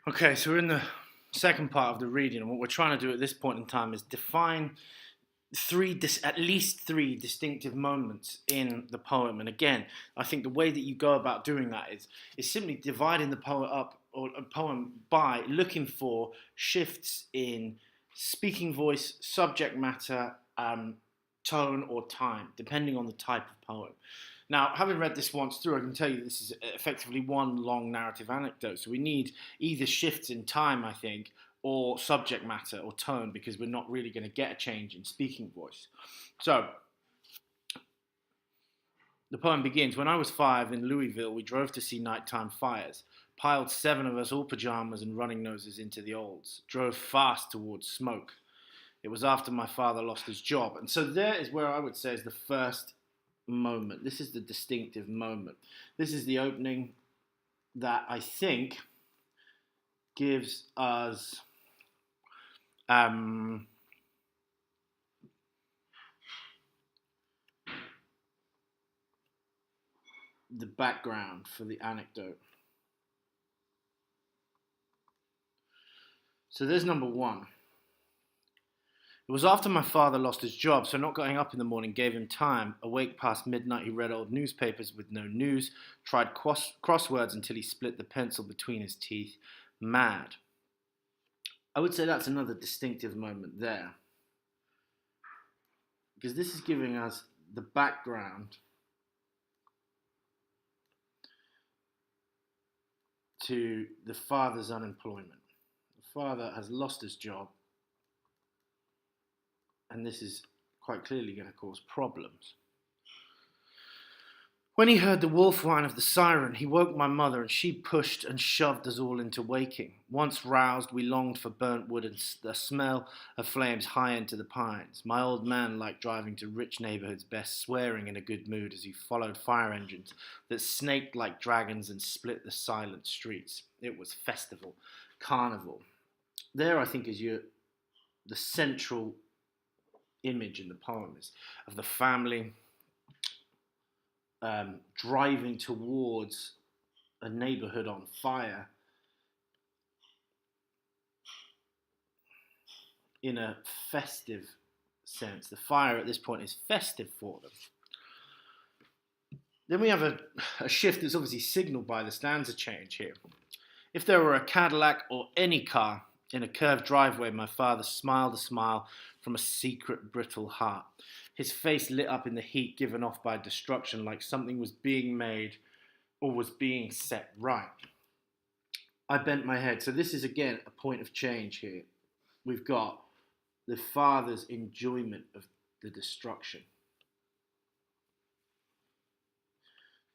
Okay, so we're in the second part of the reading, and what we're trying to do at this point in time is define at least three distinctive moments in the poem. And again, I think the way that you go about doing that is simply dividing the poem up, or a poem, by looking for shifts in speaking voice, subject matter, tone, or time, depending on the type of poem. Now, having read this once through, I can tell you this is effectively one long narrative anecdote. So we need either shifts in time, I think, or subject matter or tone, because we're not really going to get a change in speaking voice. So the poem begins: When I was 5 in Louisville, we drove to see nighttime fires. Piled 7 of us, all pajamas and running noses, into the olds. Drove fast towards smoke. It was after my father lost his job. And so there is where I would say is the first moment. This is the distinctive moment. This is the opening that I think gives us the background for the anecdote. So there's number one. It was after my father lost his job, so not getting up in the morning gave him time. Awake past midnight, he read old newspapers with no news, tried crosswords until he split the pencil between his teeth. Mad. I would say that's another distinctive moment there, because this is giving us the background to the father's unemployment. The father has lost his job, and this is quite clearly going to cause problems. When he heard the wolf whine of the siren, he woke my mother, and she pushed and shoved us all into waking. Once roused, we longed for burnt wood and the smell of flames high into the pines. My old man liked driving to rich neighborhoods best, swearing in a good mood as he followed fire engines that snaked like dragons and split the silent streets. It was festival, carnival. There, I think, is the central image in the poem is of the family driving towards a neighborhood on fire in a festive sense. The fire at this point is festive for them. Then we have a shift that's obviously signaled by the stanza change here. If there were a Cadillac or any car in a curved driveway, my father smiled a smile from a secret brittle heart. His face lit up in the heat given off by destruction, like something was being made or was being set right. I bent my head. So this is again a point of change here. We've got the father's enjoyment of the destruction.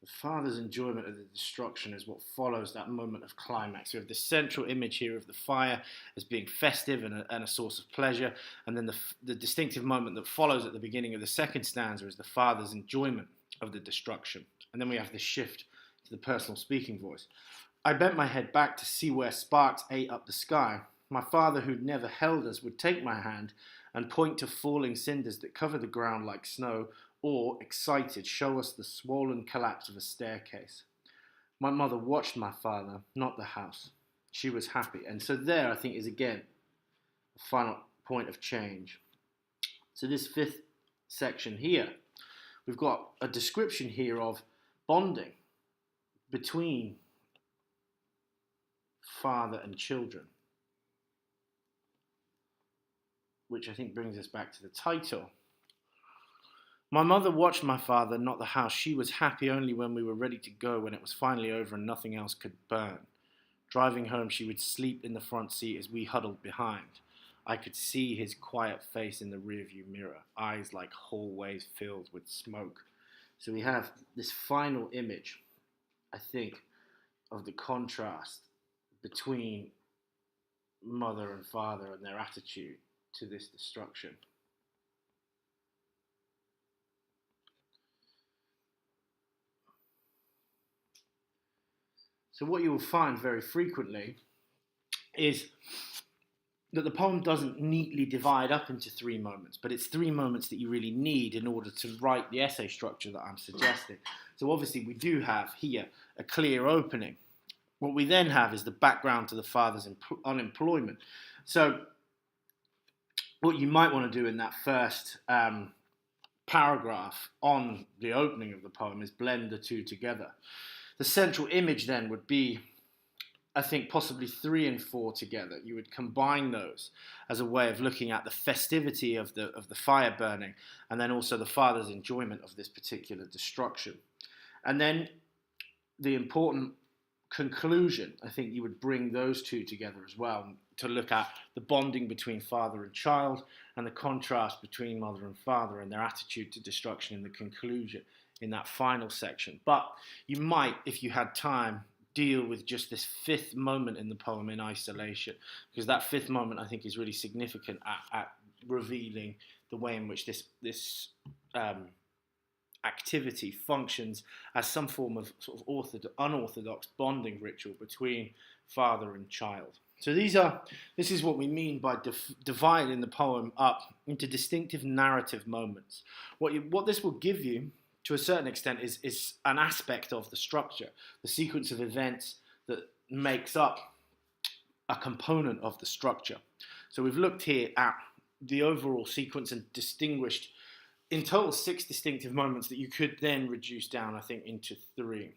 The father's enjoyment of the destruction is what follows that moment of climax. We have the central image here of the fire as being festive and a source of pleasure, and then the distinctive moment that follows at the beginning of the second stanza is the father's enjoyment of the destruction. And then we have the shift to the personal speaking voice. I bent my head back to see where sparks ate up the sky. My father, who'd never held us, would take my hand and point to falling cinders that covered the ground like snow, or, excited, show us the swollen collapse of a staircase. My mother watched my father, not the house. She was happy. And so there, I think, is again a final point of change. So this fifth section here, we've got a description here of bonding between father and children, which I think brings us back to the title. My mother watched my father, not the house. She was happy only when we were ready to go, when it was finally over and nothing else could burn. Driving home, she would sleep in the front seat as we huddled behind. I could see his quiet face in the rearview mirror, eyes like hallways filled with smoke. So we have this final image, I think, of the contrast between mother and father and their attitude to this destruction. So what you will find very frequently is that the poem doesn't neatly divide up into three moments, but it's three moments that you really need in order to write the essay structure that I'm suggesting. So obviously we do have here a clear opening, What we then have is the background to the father's unemployment. So what you might want to do in that first paragraph on the opening of the poem is blend the two together. The central image then would be, I think, possibly 3 and 4 together. You would combine those as a way of looking at the festivity of the fire burning, and then also the father's enjoyment of this particular destruction. And then the important conclusion, I think you would bring those two together as well, to look at the bonding between father and child and the contrast between mother and father and their attitude to destruction in the conclusion, in that final section. But you might, if you had time, deal with just this 5th moment in the poem in isolation, because that 5th moment, I think, is really significant at revealing the way in which this activity functions as some form of sort of unorthodox bonding ritual between father and child. So this is what we mean by dividing the poem up into distinctive narrative moments. What this will give you, to a certain extent, is an aspect of the structure, the sequence of events that makes up a component of the structure. So we've looked here at the overall sequence and distinguished in total 6 distinctive moments that you could then reduce down, I think, into 3.